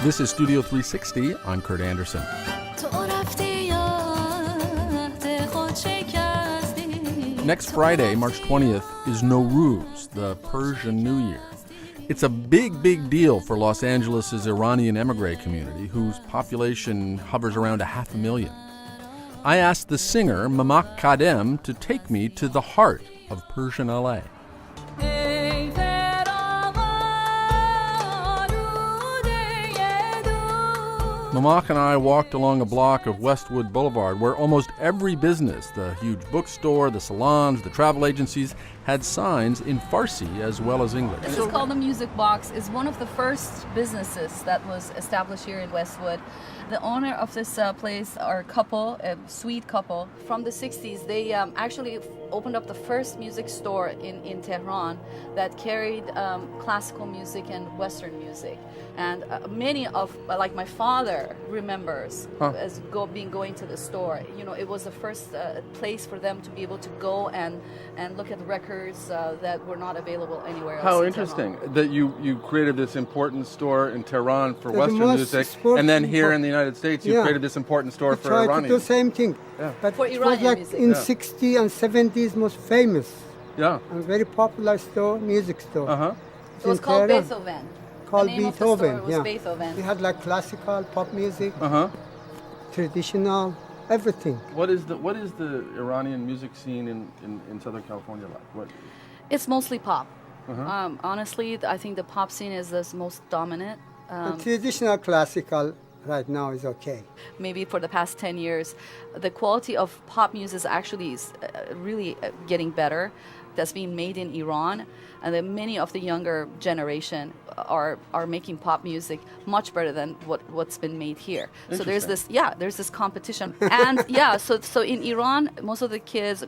This is Studio 360. I'm Kurt Andersen. Next Friday, March 20th, is Nowruz, the Persian New Year. It's a big, big deal for Los Angeles' Iranian emigre community, whose population hovers around 500,000. I asked the singer, Mamak Khadem, to take me to the heart of Persian LA. Mamak and I walked along a block of Westwood Boulevard where almost every business, the huge bookstore, the salons, the travel agencies, had signs in Farsi as well as English. This is called the Music Box. It's one of the first businesses that was established here in Westwood. The owner of this place are a couple, a sweet couple. From the 60s, they actually opened up the first music store in Tehran that carried classical music and Western music. And many of, like my father remembers as going to the store. You know, it was the first place for them to be able to go and look at records that were not available anywhere else. How interesting that you created this important store in Tehran for Western music, and then here in the United States you created this important store for Iranian. Tried to do the same thing, but for it Iranian was like music. in 60s and 70s most famous. Yeah. A very popular store, music store. It was called Beethoven. Called the name Beethoven. Of the store was Beethoven. We had like classical, pop music, traditional, everything. What is the Iranian music scene in Southern California like? It's mostly pop. Honestly, I think the pop scene is the most dominant. And traditional classical right now is okay. Maybe for the past 10 years, the quality of pop music is actually really getting better. That's being made in Iran, and then many of the younger generation are making pop music much better than what's been made here. So there's this competition, and so in Iran, most of the kids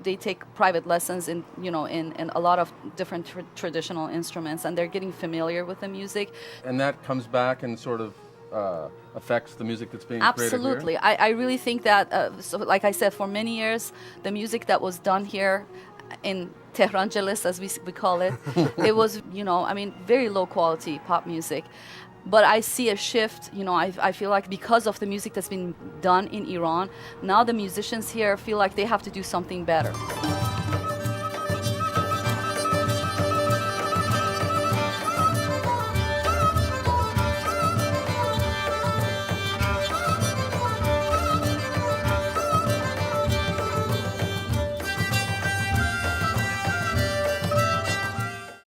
they take private lessons in a lot of different traditional instruments, and they're getting familiar with the music. And that comes back and sort of affects the music that's being Absolutely. created here? I really think that, so like I said, for many years, the music that was done here in Tehran-geles, as we call it, it was, very low quality pop music. But I see a shift, I feel like because of the music that's been done in Iran, now the musicians here feel like they have to do something better.